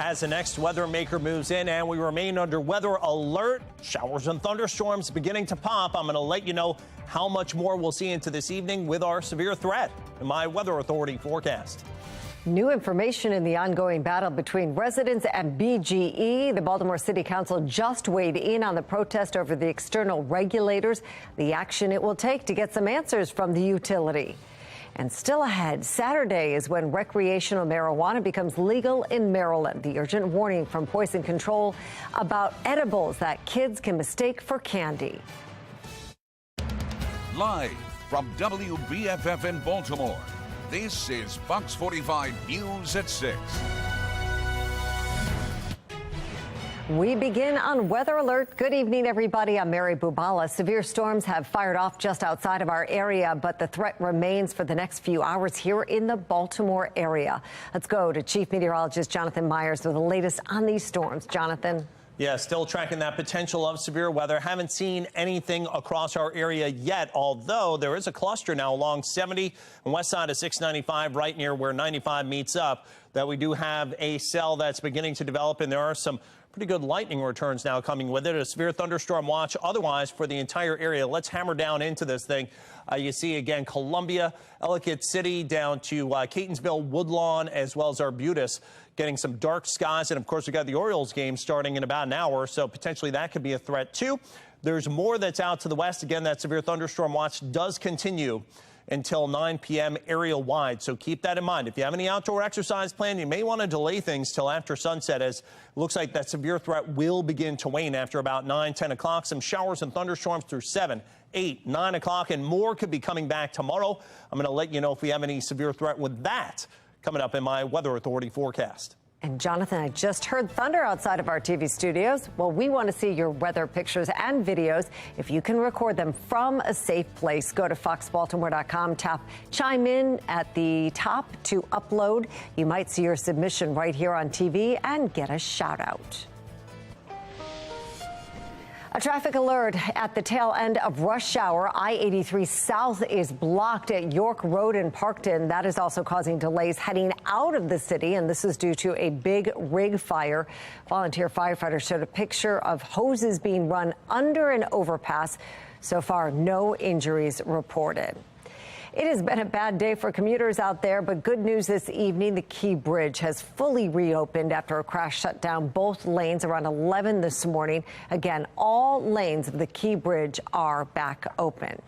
as the next weather maker moves in, and we remain under weather alert. Showers and thunderstorms beginning to pop. I'm going to let you know how much more we'll see into this evening with our severe threat in my Weather Authority forecast. New information in the ongoing battle between residents and BGE. The Baltimore City Council just weighed in on the protest over the external regulators, the action it will take to get some answers from the utility. And still ahead, Saturday is when recreational marijuana becomes legal in Maryland. The urgent warning from Poison Control about edibles that kids can mistake for candy. Live from WBFF in Baltimore, this is Fox 45 News at 6. We begin on weather alert. Good evening, everybody. I'm Mary Bubala. Severe storms have fired off just outside of our area, but the threat remains for the next few hours here in the Baltimore area. Let's go to Chief Meteorologist Jonathan Myers with the latest on these storms. Jonathan. Yeah, still tracking that potential of severe weather. Haven't seen anything across our area yet, although there is a cluster now along 70 and west side of 695 right near where 95 meets up that we do have a cell that's beginning to develop, and there are some pretty good lightning returns now coming with it. A severe thunderstorm watch otherwise for the entire area. Let's hammer down into this thing. You see again Columbia, Ellicott City down to Catonsville, Woodlawn, as well as Arbutus, getting some dark skies. And of course, we got the Orioles game starting in about an hour, so potentially that could be a threat too. There's more that's out to the west. Again, that severe thunderstorm watch does continue until 9 p.m. area-wide, so keep that in mind. If you have any outdoor exercise plan, you may want to delay things till after sunset, as it looks like that severe threat will begin to wane after about 9, 10 o'clock. Some showers and thunderstorms through 7, 8, 9 o'clock, and more could be coming back tomorrow. I'm going to let you know if we have any severe threat with that coming up in my Weather Authority forecast. And Jonathan, I just heard thunder outside of our TV studios. Well, we want to see your weather pictures and videos. If you can record them from a safe place, go to foxbaltimore.com, tap chime in at the top to upload. You might see your submission right here on TV and get a shout out. A traffic alert at the tail end of rush hour. I-83 South is blocked at York Road in Parkton. That is also causing delays heading out of the city, and this is due to a big rig fire. Volunteer firefighters showed a picture of hoses being run under an overpass. So far, no injuries reported. It has been a bad day for commuters out there, but good news this evening. The Key Bridge has fully reopened after a crash shut down both lanes around 11 this morning. Again, all lanes of the Key Bridge are back open.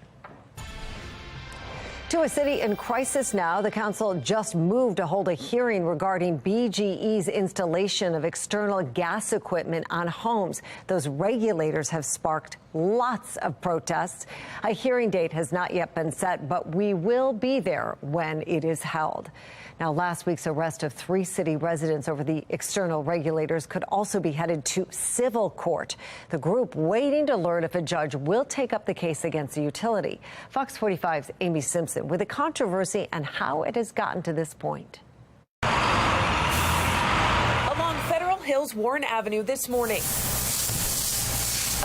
To a city in crisis now. The council just moved to hold a hearing regarding BGE's installation of external gas equipment on homes. Those regulators have sparked lots of protests. A hearing date has not yet been set, but we will be there when it is held. Now, last week's arrest of 3 city residents over the external regulators could also be headed to civil court. The group waiting to learn if a judge will take up the case against the utility. Fox 45's Amy Simpson with the controversy and how it has gotten to this point. Along Federal Hills, Warren Avenue this morning.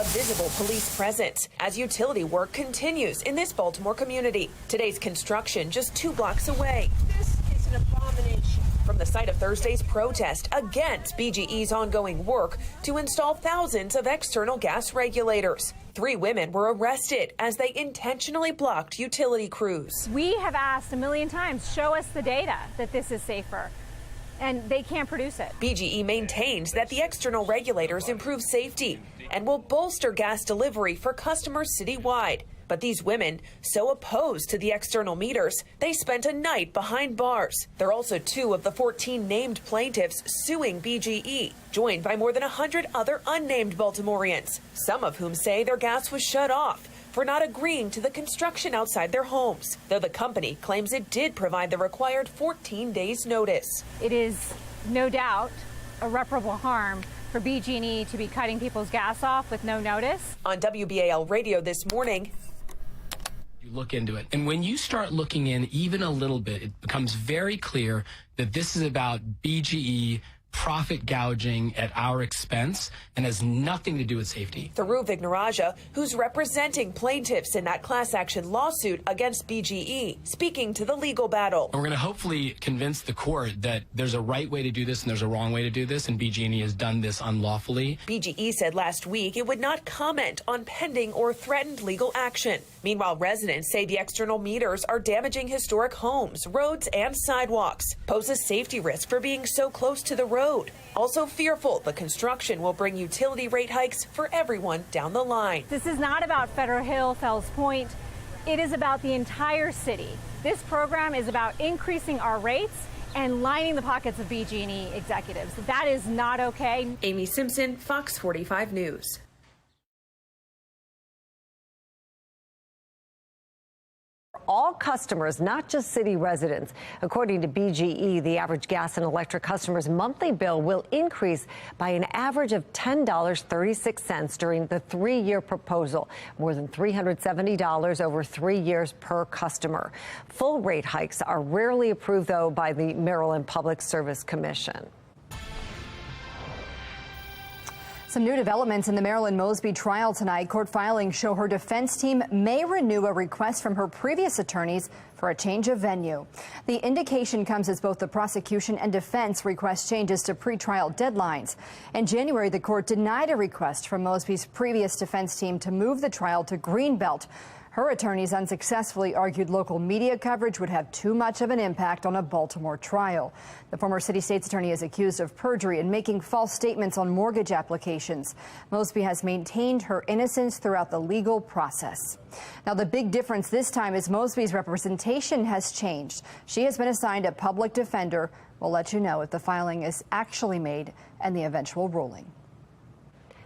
A visible police presence as utility work continues in this Baltimore community. Today's construction just 2 blocks away. This is an abomination. From the site of Thursday's protest against BGE's ongoing work to install thousands of external gas regulators. 3 women were arrested as they intentionally blocked utility crews. We have asked a million times, show us the data that this is safer. And they can't produce it. BGE maintains that the external regulators improve safety and will bolster gas delivery for customers citywide. But these women, so opposed to the external meters, they spent a night behind bars. There are also 2 of the 14 named plaintiffs suing BGE, joined by more than 100 other unnamed Baltimoreans, some of whom say their gas was shut off for not agreeing to the construction outside their homes, though the company claims it did provide the required 14 days notice. It is no doubt irreparable harm for BG&E to be cutting people's gas off with no notice. On WBAL radio this morning, you look into it, and when you start looking in even a little bit, it becomes very clear that this is about BGE profit gouging at our expense and has nothing to do with safety. Through Vignaraja, who's representing plaintiffs in that class action lawsuit against BGE, speaking to the legal battle. And we're going to hopefully convince the court that there's a right way to do this and there's a wrong way to do this, and BGE has done this unlawfully. BGE said last week it would not comment on pending or threatened legal action. Meanwhile, residents say the external meters are damaging historic homes, roads, and sidewalks, pose a safety risk for being so close to the road. Also fearful the construction will bring utility rate hikes for everyone down the line. This is not about Federal Hill, Fells Point. It is about the entire city. This program is about increasing our rates and lining the pockets of BG&E executives. That is not okay. Amy Simpson, Fox 45 News. All customers, not just city residents. According to BGE, the average gas and electric customer's monthly bill will increase by an average of $10.36 during the 3-year proposal, more than $370 over 3 years per customer. Full rate hikes are rarely approved, though, by the Maryland Public Service Commission. Some new developments in the Maryland Mosby trial tonight. Court filings show her defense team may renew a request from her previous attorneys for a change of venue. The indication comes as both the prosecution and defense request changes to pretrial deadlines. In January, the court denied a request from Mosby's previous defense team to move the trial to Greenbelt. Her attorneys unsuccessfully argued local media coverage would have too much of an impact on a Baltimore trial. The former city state's attorney is accused of perjury and making false statements on mortgage applications. Mosby has maintained her innocence throughout the legal process. Now, the big difference this time is Mosby's representation has changed. She has been assigned a public defender. We'll let you know if the filing is actually made and the eventual ruling.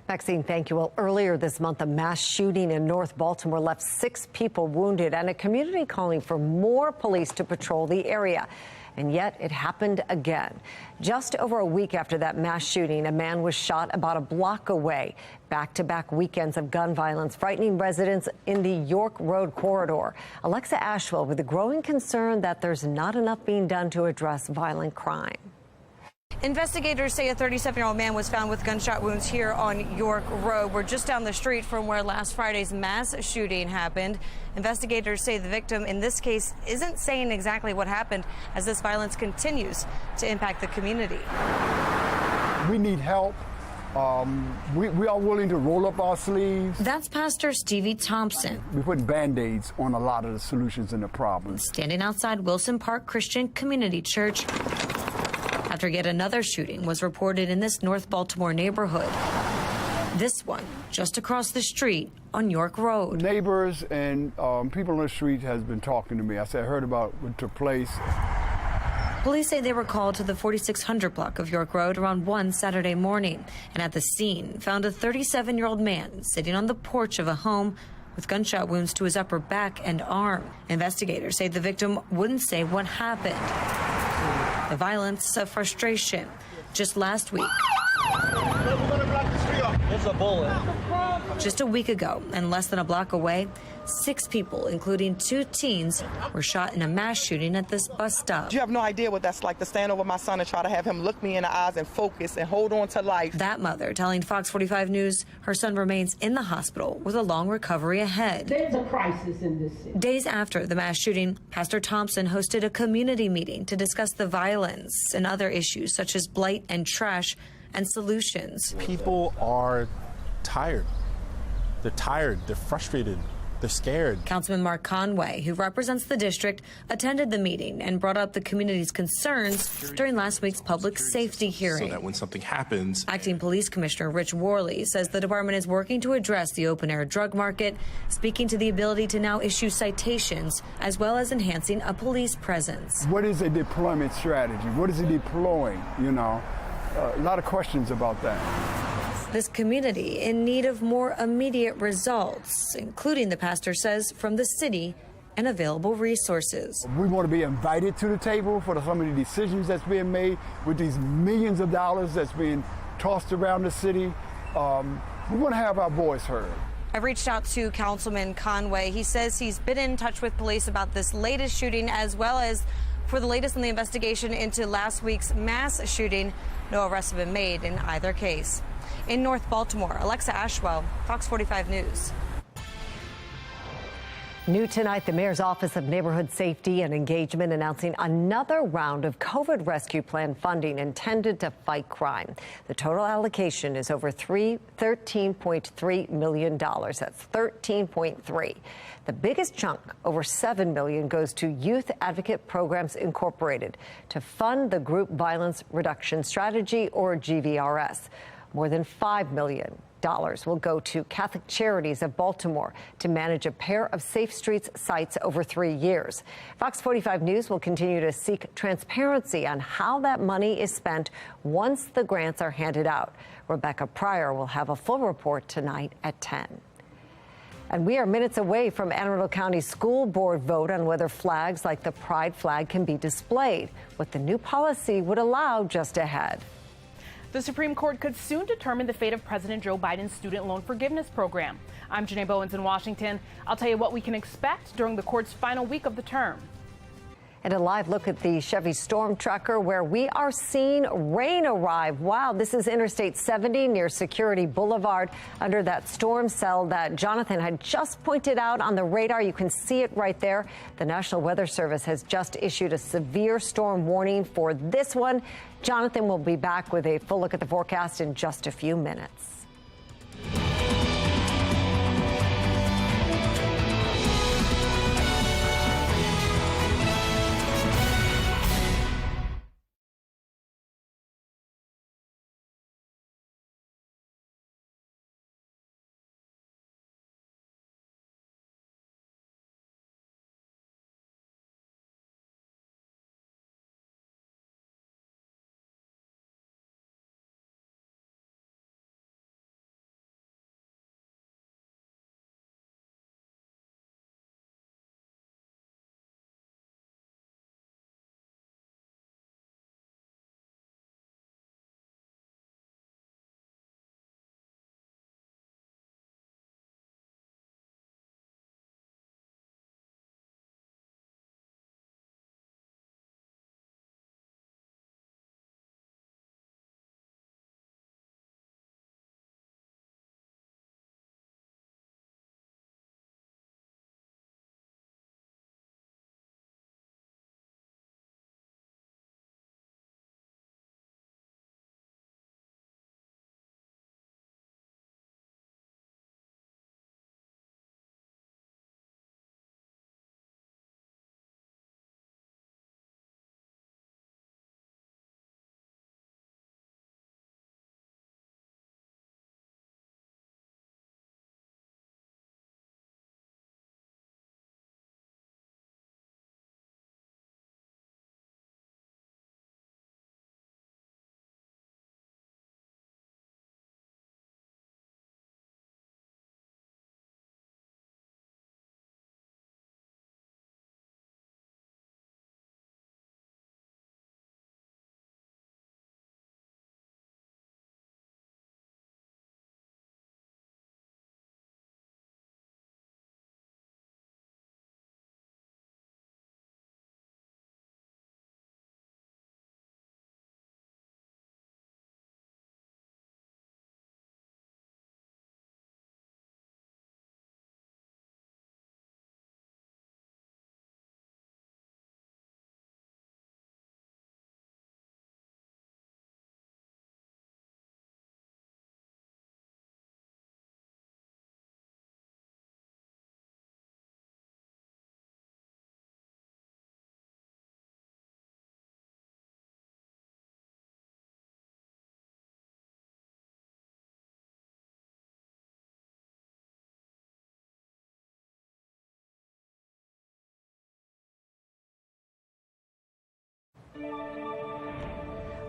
Maxine, thank you. Well, earlier this month, a mass shooting in North Baltimore left 6 people wounded and a community calling for more police to patrol the area. And yet it happened again. Just over a week after that mass shooting, a man was shot about a block away. Back-to-back weekends of gun violence frightening residents in the York Road corridor. Alexa Ashwell with a growing concern that there's not enough being done to address violent crime. Investigators say a 37-year-old man was found with gunshot wounds here on York Road. We're just down the street from where last Friday's mass shooting happened. Investigators say the victim in this case isn't saying exactly what happened as this violence continues to impact the community. We need help. We are willing to roll up our sleeves. That's Pastor Stevie Thompson. We put Band-Aids on a lot of the solutions and the problems. Standing outside Wilson Park Christian Community Church after yet another shooting was reported in this North Baltimore neighborhood. This one just across the street on York Road. Neighbors and people on the street has been talking to me. I heard about what took place. Police say they were called to the 4600 block of York Road around 1 Saturday morning, and at the scene found a 37-year-old man sitting on the porch of a home with gunshot wounds to his upper back and arm. Investigators say the victim wouldn't say what happened. The violence of frustration. Just last week, It's a bullet. just a week ago and less than a block away, 6 people, including 2 teens, were shot in a mass shooting at this bus stop. You have no idea what that's like to stand over my son and try to have him look me in the eyes and focus and hold on to life. That mother telling Fox 45 News her son remains in the hospital with a long recovery ahead. There's a crisis in this city. Days after the mass shooting, Pastor Thompson hosted a community meeting to discuss the violence and other issues such as blight and trash and solutions. People are tired. They're tired. They're frustrated. They're scared. Councilman Mark Conway, who represents the district, attended the meeting and brought up the community's concerns during last week's public safety hearing. So that when something happens. Acting Police Commissioner Rich Worley says the department is working to address the open-air drug market, speaking to the ability to now issue citations, as well as enhancing a police presence. What is a deployment strategy? What is it deploying? You know, a lot of questions about that. This community in need of more immediate results, including, the pastor says, from the city and available resources. We want to be invited to the table for some of the decisions that's being made with these millions of dollars that's being tossed around the city. We want to have our voice heard. I reached out to Councilman Conway. He says he's been in touch with police about this latest shooting as well as For the latest in the investigation into last week's mass shooting, no arrests have been made in either case. In North Baltimore, Alexa Ashwell, Fox 45 News. New tonight, the Mayor's Office of Neighborhood Safety and Engagement announcing another round of COVID rescue plan funding intended to fight crime. The total allocation is over $13.3 million. That's 13.3. The biggest chunk, over $7 million, goes to Youth Advocate Programs Incorporated to fund the Group Violence Reduction Strategy, or GVRS. More than $5 million will go to Catholic Charities of Baltimore to manage a pair of Safe Streets sites over 3 years. Fox 45 News will continue to seek transparency on how that money is spent once the grants are handed out. Rebecca Pryor will have a full report tonight at 10. And we are minutes away from Anne Arundel County School Board vote on whether flags like the Pride flag can be displayed. What the new policy would allow just ahead. The Supreme Court could soon determine the fate of President Joe Biden's student loan forgiveness program. I'm Janae Bowens in Washington. I'll tell you what we can expect during the court's final week of the term. And a live look at the Chevy Storm Tracker, where we are seeing rain arrive. Wow, this is Interstate 70 near Security Boulevard under that storm cell that Jonathan had just pointed out on the radar. You can see it right there. The National Weather Service has just issued a severe storm warning for this one. Jonathan will be back with a full look at the forecast in just a few minutes.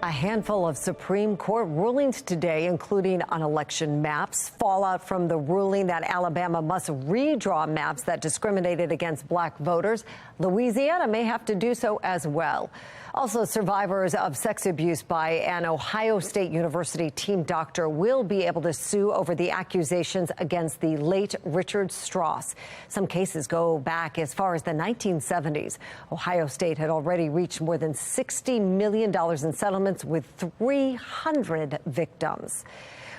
A handful of Supreme Court rulings today, including on election maps, fallout from the ruling that Alabama must redraw maps that discriminated against black voters. Louisiana may have to do so as well. Also, survivors of sex abuse by an Ohio State University team doctor will be able to sue over the accusations against the late Richard Strauss. Some cases go back as far as the 1970s. Ohio State had already reached more than $60 million in settlements with 300 victims.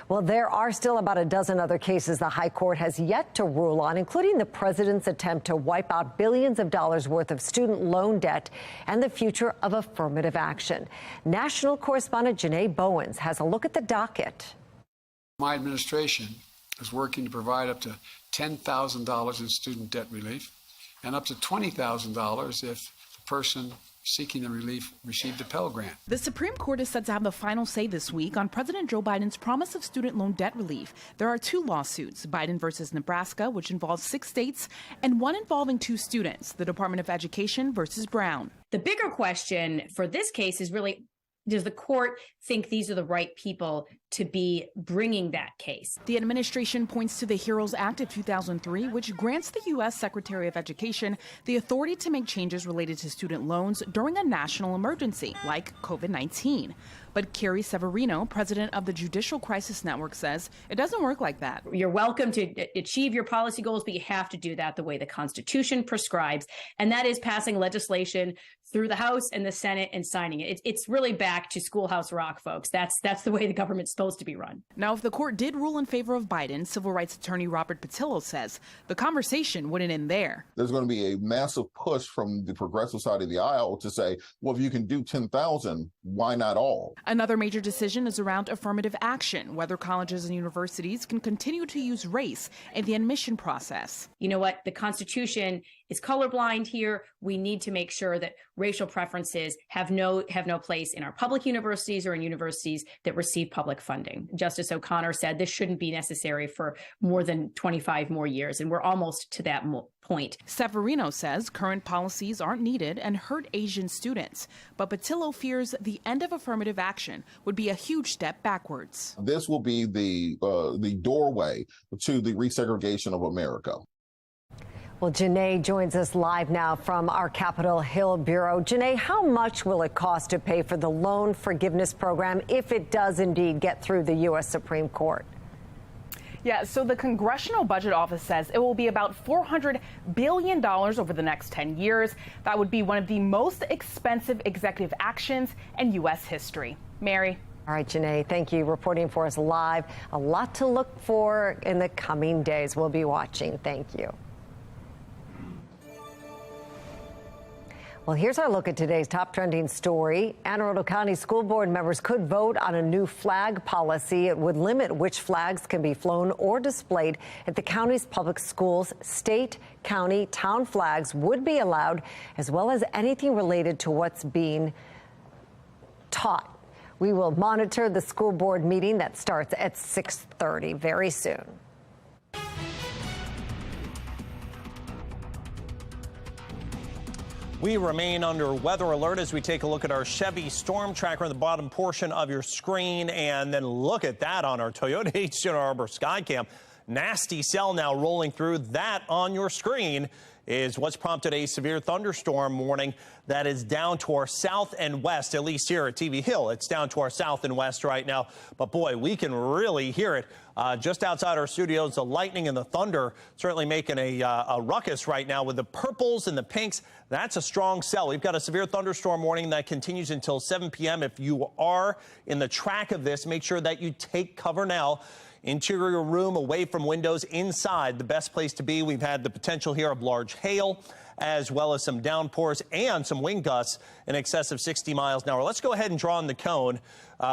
Well, there are still about a dozen other cases the high court has yet to rule on, including the president's attempt to wipe out billions of dollars worth of student loan debt and the future of affirmative action. National correspondent Janae Bowens has a look at the docket. My administration is working to provide up to $10,000 in student debt relief and up to $20,000 if the person seeking the relief received a Pell Grant. The Supreme Court is set to have the final say this week on President Joe Biden's promise of student loan debt relief. There are two lawsuits, Biden versus Nebraska, which involves 6 states, and one involving 2 students, the Department of Education versus Brown. The bigger question for this case is really, does the court think these are the right people to be bringing that case? The administration points to the HEROES Act of 2003, which grants the U.S. Secretary of Education the authority to make changes related to student loans during a national emergency, like COVID-19. But Carrie Severino, president of the Judicial Crisis Network, says it doesn't work like that. You're welcome to achieve your policy goals, but you have to do that the way the Constitution prescribes, and that is passing legislation through the House and the Senate and signing it. It's really back to Schoolhouse Rock, folks. That's the way the government's supposed to be run. Now, if the court did rule in favor of Biden, civil rights attorney Robert Patillo says the conversation wouldn't end there. There's going to be a massive push from the progressive side of the aisle to say, well, if you can do 10,000, why not all? Another major decision is around affirmative action, whether colleges and universities can continue to use race in the admission process. You know what? The Constitution is colorblind here. We need to make sure that racial preferences have no place in our public universities or in universities that receive public funding. Justice O'Connor said this shouldn't be necessary for more than 25 more years, and we're almost to that point. Severino says current policies aren't needed and hurt Asian students, but Patillo fears the end of affirmative action would be a huge step backwards. This will be the doorway to the resegregation of America. Well, Janae joins us live now from our Capitol Hill bureau. Janae, how much will it cost to pay for the loan forgiveness program if it does indeed get through the U.S. Supreme Court? Yeah, so the Congressional Budget Office says it will be about $400 billion over the next 10 years. That would be one of the most expensive executive actions in U.S. history. Mary. All right, Janae, thank you. Reporting for us live. A lot to look for in the coming days. We'll be watching. Thank you. Well, here's our look at today's top trending story. Anne Arundel County School Board members could vote on a new flag policy. It would limit which flags can be flown or displayed at the county's public schools. State, county, town flags would be allowed, as well as anything related to what's being taught. We will monitor the school board meeting that starts at 6:30 very soon. We remain under weather alert as we take a look at our Chevy Storm Tracker in the bottom portion of your screen. And then look at that on our Toyota H2 Arbor Skycam. Nasty cell now rolling through. That on your screen is what's prompted a severe thunderstorm warning that is down to our south and west, at least here at TV Hill. It's down to our south and west right now. But boy, we can really hear it just outside our studios. The lightning and the thunder certainly making a ruckus right now with the purples and the pinks. That's a strong cell. We've got a severe thunderstorm warning that continues until 7 p.m. If you are in the track of this, make sure that you take cover now. Interior room, away from windows, inside, the best place to be. We've had the potential here of large hail, as well as some downpours and some wind gusts in excess of 60 miles an hour. Let's go ahead and draw on the cone.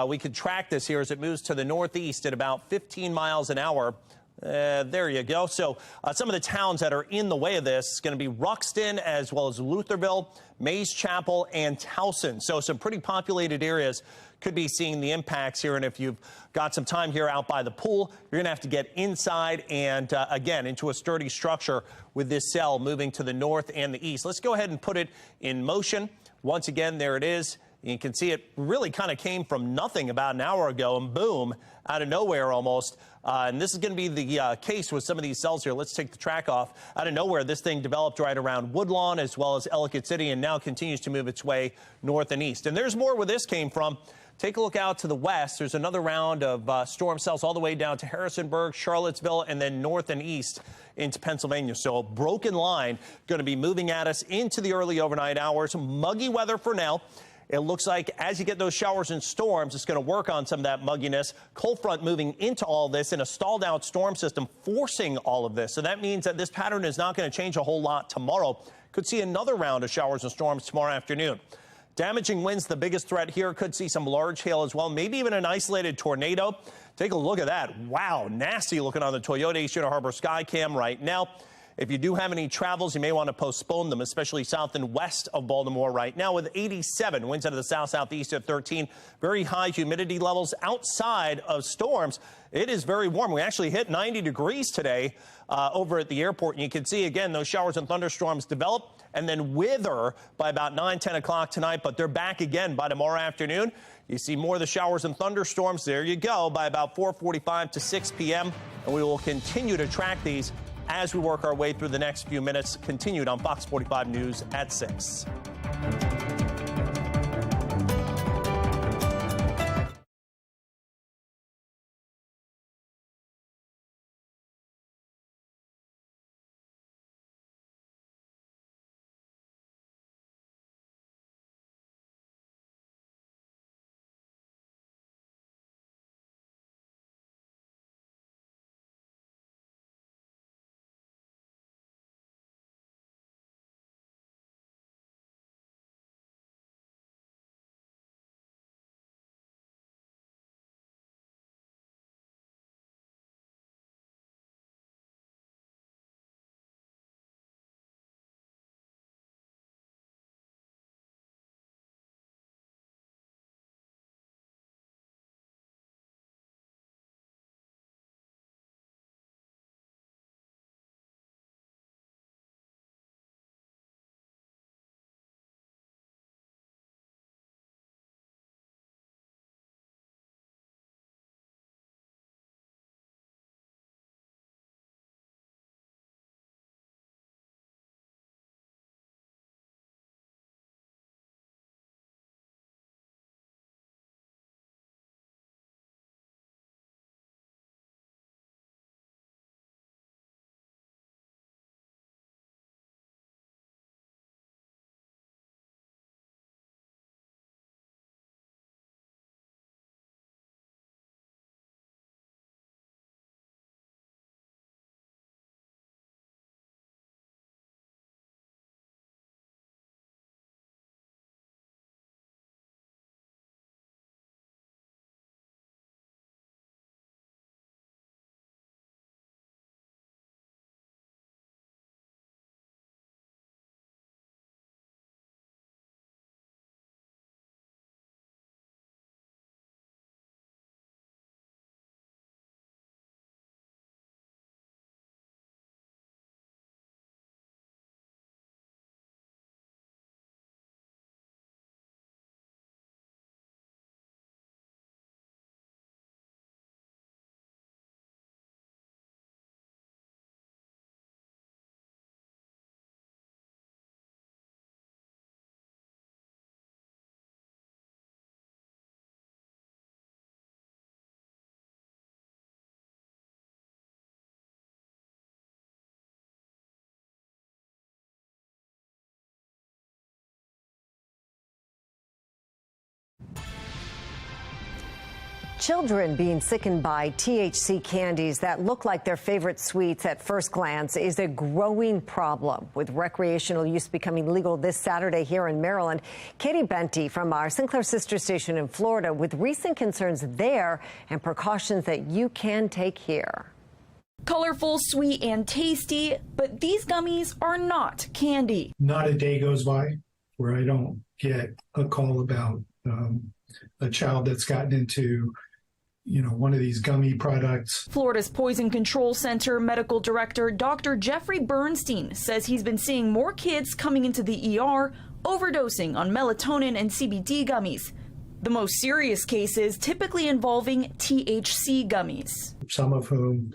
We could track this here as it moves to the northeast at about 15 miles an hour. There you go. So some of the towns that are in the way of this is going to be Ruxton, as well as Lutherville, Mays Chapel, and Towson. So some pretty populated areas could be seeing the impacts here. And if you've got some time here out by the pool, you're going to have to get inside and again into a sturdy structure with this cell moving to the north and the east. Let's go ahead and put it in motion. Once again, there it is. You can see it really kind of came from nothing about an hour ago and boom, out of nowhere almost. And this is going to be the case with some of these cells here. Let's take the track off. Out of nowhere, this thing developed right around Woodlawn as well as Ellicott City and now continues to move its way north and east. And there's more where this came from. Take a look out to the west. There's another round of storm cells all the way down to Harrisonburg, Charlottesville, and then north and east into Pennsylvania. So a broken line going to be moving at us into the early overnight hours. Muggy weather for now. It looks like as you get those showers and storms, it's going to work on some of that mugginess. Cold front moving into all this in a stalled out storm system, forcing all of this. So that means that this pattern is not going to change a whole lot tomorrow. Could see another round of showers and storms tomorrow afternoon. Damaging winds, the biggest threat here. Could see some large hail as well, maybe even an isolated tornado. Take a look at that. Wow, nasty looking on the Toyota East Inner Harbor Skycam right now. If you do have any travels, you may want to postpone them, especially south and west of Baltimore right now with 87. Winds out of the south-southeast at 13. Very high humidity levels outside of storms. It is very warm. We actually hit 90 degrees today over at the airport. And you can see, again, those showers and thunderstorms develop and then wither by about 9, 10 o'clock tonight. But they're back again by tomorrow afternoon. You see more of the showers and thunderstorms. There you go by about 4:45 to 6 p.m. And we will continue to track these as we work our way through the next few minutes. Continued on Fox 45 News at 6. Children being sickened by THC candies that look like their favorite sweets at first glance is a growing problem, with recreational use becoming legal this Saturday here in Maryland. Katie Benty from our Sinclair sister station in Florida with recent concerns there and precautions that you can take here. Colorful, sweet, and tasty, but these gummies are not candy. Not a day goes by where I don't get a call about a child that's gotten into one of these gummy products. Florida's Poison Control Center medical director Dr. Jeffrey Bernstein says he's been seeing more kids coming into the ER overdosing on melatonin and CBD gummies. The most serious cases typically involving THC gummies. Some of whom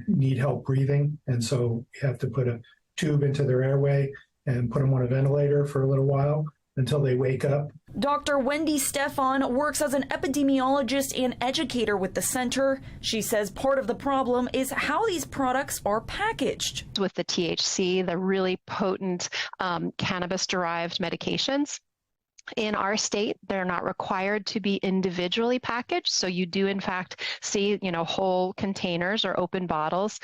need help breathing, and so we have to put a tube into their airway and put them on a ventilator for a little while until they wake up. Dr. Wendy Stefan works as an epidemiologist and educator with the center. She says part of the problem is how these products are packaged. With the THC, the really potent cannabis-derived medications, in our state, they're not required to be individually packaged. So you do, in fact, see, whole containers or open bottles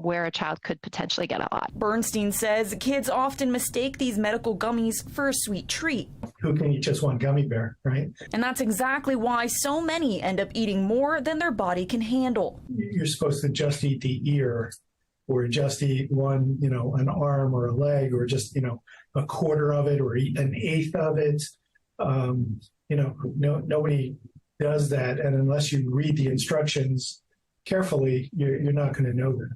where a child could potentially get a lot. Bernstein says kids often mistake these medical gummies for a sweet treat. Who can eat just one gummy bear, right? And that's exactly why so many end up eating more than their body can handle. You're supposed to just eat the ear, or just eat one, an arm or a leg, or just, a quarter of it, or eat an eighth of it. Nobody does that. And unless you read the instructions carefully, you're not going to know that.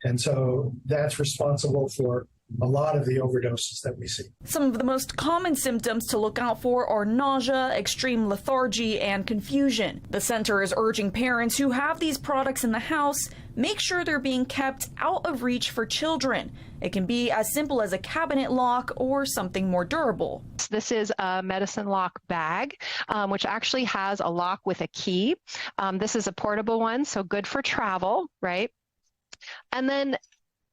And so that's responsible for a lot of the overdoses that we see. Some of the most common symptoms to look out for are nausea, extreme lethargy, and confusion. The center is urging parents who have these products in the house, make sure they're being kept out of reach for children. It can be as simple as a cabinet lock or something more durable. This is a medicine lock bag, which actually has a lock with a key. This is a portable one, so good for travel, right? And then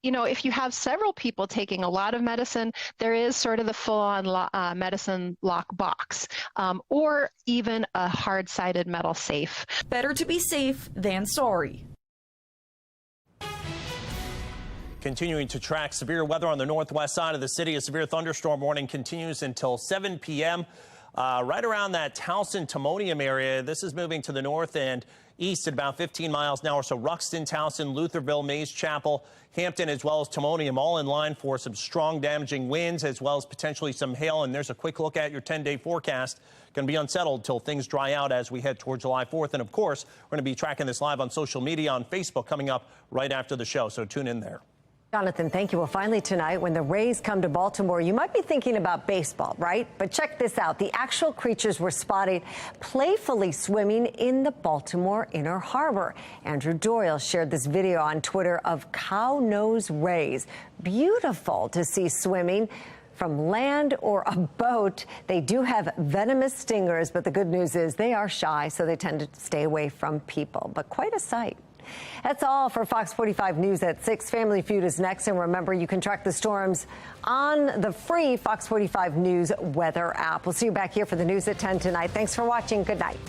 if you have several people taking a lot of medicine, there is sort of the full-on medicine lock box, or even a hard-sided metal safe. Better to be safe than sorry. Continuing to track severe weather on the northwest side of the city. A severe thunderstorm warning continues until 7 p.m. Right around that Towson-Timonium area. This is moving to the north and east at about 15 miles an hour. So Ruxton, Towson, Lutherville, Mays Chapel, Hampton, as well as Timonium, all in line for some strong damaging winds, as well as potentially some hail. And there's a quick look at your 10-day forecast. Going to be unsettled till things dry out as we head toward July 4th. And of course, we're going to be tracking this live on social media, on Facebook, coming up right after the show. So tune in there. Jonathan, thank you. Well, finally tonight, when the Rays come to Baltimore, you might be thinking about baseball, right? But check this out. The actual creatures were spotted playfully swimming in the Baltimore Inner Harbor. Andrew Doyle shared this video on Twitter of cow-nose rays. Beautiful to see swimming from land or a boat. They do have venomous stingers, but the good news is they are shy, so they tend to stay away from people. But quite a sight. That's all for Fox 45 News at 6. Family Feud is next. And remember, you can track the storms on the free Fox 45 News weather app. We'll see you back here for the news at 10 tonight. Thanks for watching. Good night.